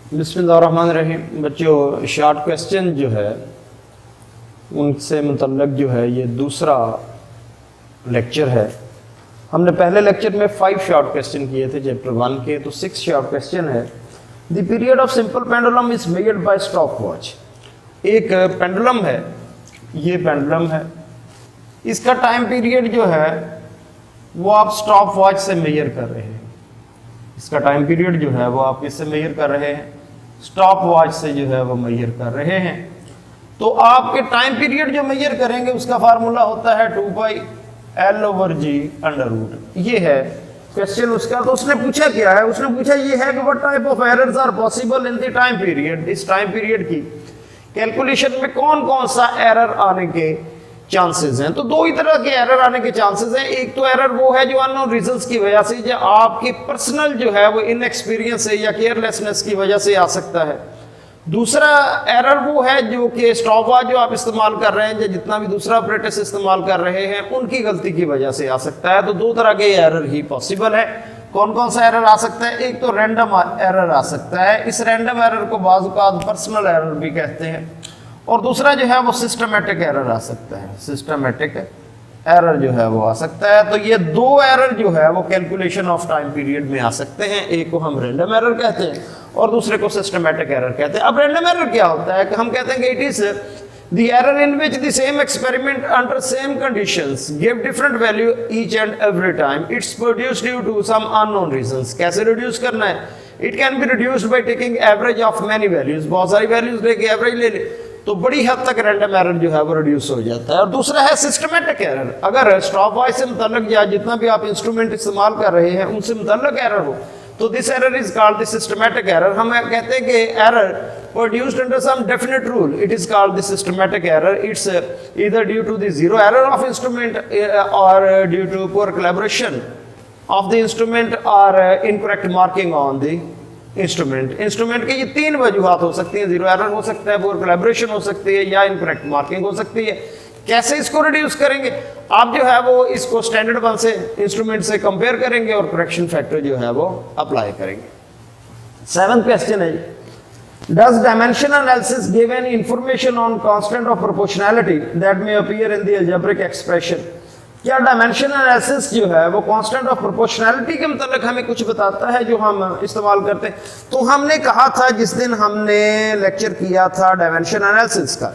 बिस्मिल्लाहिर्रहमानिर्रहीम। बच्चों, short question जो है उनसे मुतल्लक जो है ये दूसरा लेक्चर है। हमने पहले लेक्चर में 5 शॉर्ट क्वेश्चन किए थे चैप्टर 1 के, तो 6 शॉर्ट क्वेश्चन है। The period of simple pendulum is measured by stop watch. एक पेंडुलम है, ये पेंडुलम है, इसका टाइम पीरियड जो है वो आप स्टॉप वॉच से मेजर कर रहे हैं। इसका टाइम पीरियड जो है वो आप किससे मेजर कर रहे हैं? स्टॉप वॉच से जो है वो मेजर कर रहे हैं। तो आपके टाइम पीरियड जो मेजर करेंगे उसका फार्मूला होता है 2πL/g√। ये है क्वेश्चन उसका। तो उसने पूछा क्या है? उसने पूछा ये है कि what type of errors are possible in the time period. इस टाइम पीरियड की कैलकुलेशन में कौन कौन सा एरर आने के चांसेस हैं। तो दो ही तरह के एरर आने के चांसेस हैं। एक तो एरर वो है जो अननोन रीजंस की वजह से, या आपकी पर्सनल जो है वो इनएक्सपीरियंस है या केयरलेसनेस की वजह से आ सकता है। दूसरा एरर वो है जो कि स्टॉप वॉच जो आप इस्तेमाल कर रहे हैं या जितना भी दूसरा ऑपरेटर्स इस्तेमाल कर रहे हैं उनकी गलती की वजह से आ सकता है। तो दो तरह के एरर ही पॉसिबल है। कौन कौन सा एरर आ सकता है? एक तो रैंडम एरर आ सकता है। इस रैंडम एरर को बाज़ औक़ात पर्सनल एरर भी कहते हैं। और दूसरा जो है वो सिस्टमेटिक एरर आ सकता है। सिस्टमेटिक एरर जो है वो आ सकता है। तो ये दो एरर जो है वो कैलकुलेशन ऑफ टाइम पीरियड में आ सकते हैं। एक को हम रैंडम एरर कहते हैं और दूसरे को सिस्टमेटिक एरर कहते हैं। अब रैंडम एरर क्या होता है कि हम कहते हैं कि it is the error in which the same experiment under same conditions give different value each and every time. It's produced due to some unknown reasons. कैसे रिड्यूस करना है? It can be reduced by taking average of many values. बहुत सारी values लेके average ले ले तो बड़ी हद तक रैंडम एरर जो है वो रिड्यूस हो जाता है। और दूसरा है सिस्टमेटिक एरर। अगर स्टॉप वॉच से मुतल्लिक या जितना भी आप इंस्ट्रूमेंट इस्तेमाल कर रहे हैं उनसे मुतल्लिक एरर हो तो this error is called the systematic error. हम कहते हैं कि error produced under some definite rule, it is called the systematic error. It's either due to the zero error of instrument or due to poor collaboration of the instrument or incorrect marking on the instrument. Instrument के ये 3 वजूहात हो सकती हैं। Zero error हो सकता है, poor collaboration हो सकती है, या इनकरेक्ट मार्किंग हो सकती है। कैसे इसको रिड्यूस करेंगे? आप जो है वो इसको स्टैंडर्ड वन से इंस्ट्रूमेंट से कंपेयर करेंगे और करेक्शन फैक्टर जो है वो अप्लाई करेंगे। 7th क्वेश्चन है, does dimensional analysis give any information on constant of proportionality that may appear in the algebraic expression. क्या डायमेंशनल एनालिसिस जो है वो कांस्टेंट ऑफ प्रोपोर्शनैलिटी के मतलब हमें कुछ बताता है जो हम इस्तेमाल करते हैं? तो हमने कहा था जिस दिन हमने लेक्चर किया था डायमेंशन एनालिसिस का,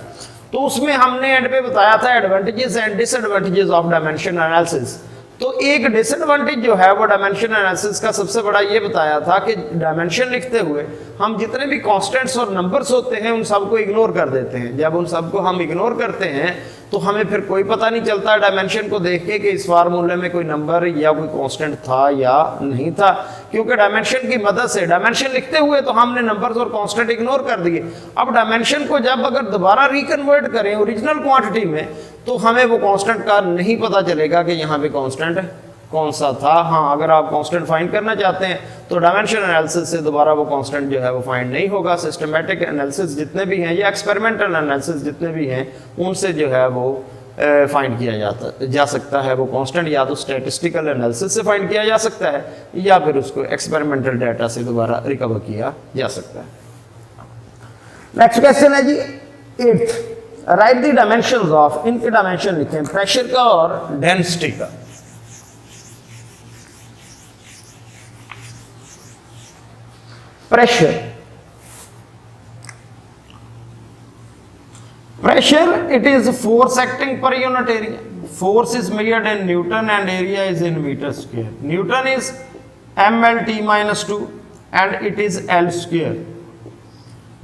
तो उसमें हमने एंड पे बताया था advantages and disadvantages of dimension analysis. तो एक डिसएडवांटेज जो है वो डायमेंशन एनालिसिस का सबसे बड़ा ये बताया था कि डायमेंशन लिखते हुए हम जितने भी कांस्टेंट्स और नंबर्स होते हैं उन सबको इग्नोर कर देते हैं। जब उन सबको हम इग्नोर करते हैं तो हमें फिर कोई पता नहीं चलता डायमेंशन को देख के कि इस फार्मूले में कोई नंबर या कोई कांस्टेंट था या नहीं था, क्योंकि डायमेंशन की मदद से डायमेंशन लिखते हुए तो हमने नंबर्स और कांस्टेंट इग्नोर कर दिए। अब डायमेंशन को जब अगर दोबारा रिकन्वर्ट करें ओरिजिनल क्वांटिटी में तो हमें वो कांस्टेंट का नहीं पता चलेगा कि यहाँ पे कांस्टेंट कौन सा था। हाँ, अगर आप कांस्टेंट फाइंड करना चाहते हैं तो डायमेंशन एनालिसिस से दोबारा वो कांस्टेंट जो है वो फाइंड नहीं होगा। सिस्टमेटिक एनालिसिस जितने भी हैं या एक्सपेरिमेंटल एनालिसिस जितने भी हैं उनसे जो है वो फाइंड किया जा सकता है वो कांस्टेंट। या तो स्टैटिस्टिकल एनालिसिस से फाइंड किया जा सकता है या फिर उसको एक्सपेरिमेंटल डाटा से दोबारा रिकवर किया जा सकता है। नेक्स्ट क्वेश्चन है जी 8th, right the dimensions of. इनके डायमेंशन लिखें, प्रेशर का और डेंसिटी का। Pressure, it is force acting per unit area. Force is measured in Newton and area is in meter square. Newton is mL/t-2 and it is L square.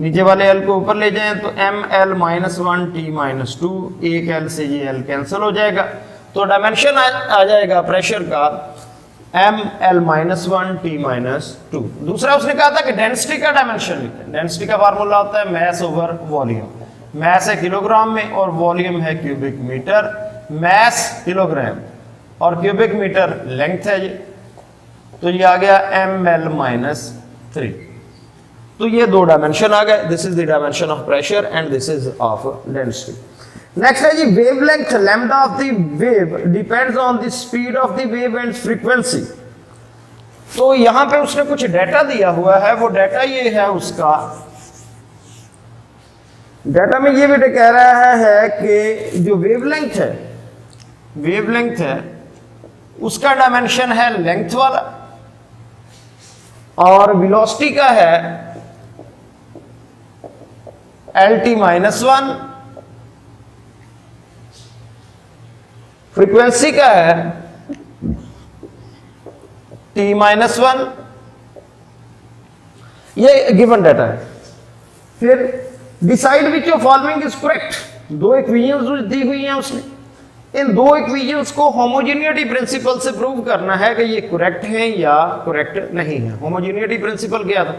नीचे वाले L को ऊपर ले जाएं तो mL-1t-2, एक L से ये L कैंसिल हो जाएगा। तो डायमेंशन आ जाएगा प्रेशर का mL-1t-2। दूसरा उसने कहा था कि डेंसिटी का डायमेंशन लिखें। डेंसिटी का फार्मूला होता है मैस ओवर वॉल्यूम। मैस है किलोग्राम में और वॉल्यूम है क्यूबिक मीटर। मैस किलोग्राम और क्यूबिक मीटर लेंथ है ये, तो ये आ गया mL-3। तो ये दो डायमेंशन आ गए। This is the dimension of pressure and this is of density. Next है जी wavelength lambda of the wave depends on the speed of the wave and frequency. तो यहां पे उसने कुछ डाटा दिया हुआ है, वो डाटा ये है उसका, डाटा में ये बेटा कह रहा है कि जो वेवलेंथ है उसका डायमेंशन है लेंथ वाला, और वेलोसिटी का है LT-1, फ्रीक्वेंसी का है T-1, ये गिवन डाटा है। फिर decide which of following is correct, दो इक्वेशंस दी हुई हैं उसने, इन दो इक्वेशंस को होमोजेनिटी प्रिंसिपल से प्रूव करना है कि ये करेक्ट हैं या करेक्ट नहीं है। होमोजेनिटी प्रिंसिपल क्या था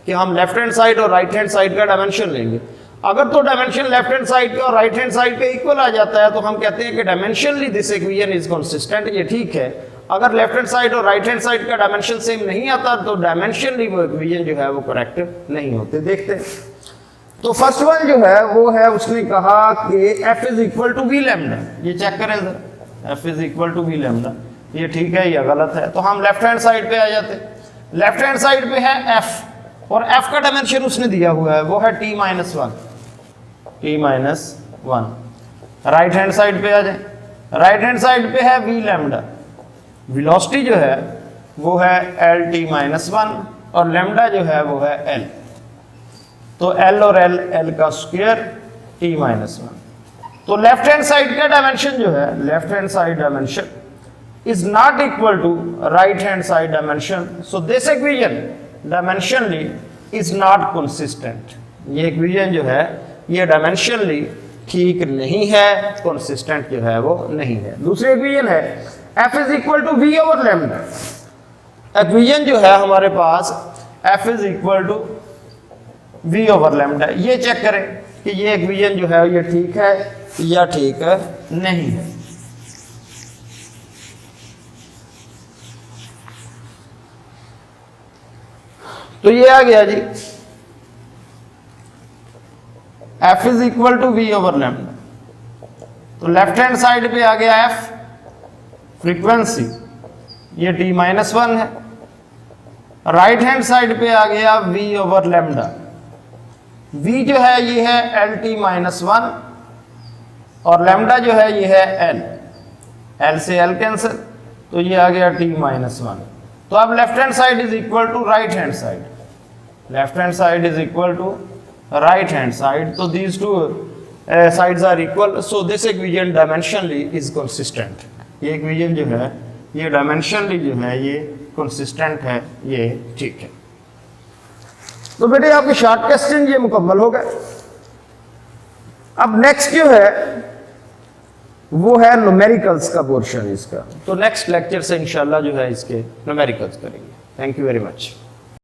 कि हम लेफ्ट हैंड साइड और राइट हैंड साइड का डायमेंशन लेंगे, अगर तो डायमेंशन लेफ्ट हैंड साइड का और राइट हैंड साइड का इक्वल आ जाता है तो हम कहते हैं कि dimensionally this equation is consistent, ये ठीक है। अगर लेफ्ट हैंड साइड और राइट हैंड साइड का डायमेंशन सेम नहीं आता तो डायमेंशनली वो इक्वेशन जो है वो करेक्ट नहीं होते। देखते हैं, तो फर्स्ट वन जो है वो है, उसने कहा कि f is equal to v lambda, ये चेक करें जरा, f is equal to v lambda, ये ठीक है या गलत है। तो हम लेफ्ट हैंड साइड पे आ जाते, लेफ्ट हैंड साइड पे है f और f का डायमेंशन उसने दिया हुआ है वो है T-1, T-1। Right hand side पे आ जाए, राइट हैंड साइड पे है वी लैम्डा, वेलोसिटी जो है वो है LT-1 और लैम्डा जो है वो है L, तो L और L का स्क्वायर T-1। तो लेफ्ट हैंड साइड का डायमेंशन जो है, left hand side dimension is not equal to right hand side dimension, so this equation dimensionally is not consistent. ये इक्वेशन जो है ये डायमेंशनली ठीक नहीं है, कंसिस्टेंट जो है वो नहीं है। दूसरी इक्वेशन है f is equal to v over lambda, equation जो है हमारे पास f is equal to v over lambda, ये चेक करें कि ये इक्वेशन जो है ये ठीक है या ठीक नहीं है। तो ये आ गया जी f is equal to v over lambda, तो लेफ्ट हैंड साइड पे आ गया f, फ्रीक्वेंसी ये T-1 है, राइट हैंड साइड पे आ गया v ओवर लैम्डा, v जो है ये है LT-1 और लैम्डा जो है ये है L, L से L कैंसिल, तो ये आ गया T-1। तो अब left hand side is equal to right hand side, left hand side is equal to right hand side, तो these two sides are equal, so this equation dimensionally is consistent। ये equation जो है ये dimensionally जो है ये consistent है, ये ठीक है। तो बेटे आपके शॉर्ट क्वेश्चन ये मुकम्मल हो गए। अब नेक्स्ट जो है वो है न्यूमेरिकल्स का पोर्शन इसका, तो नेक्स्ट लेक्चर से इंशाल्लाह जो है इसके न्यूमेरिकल्स करेंगे। Thank you very much.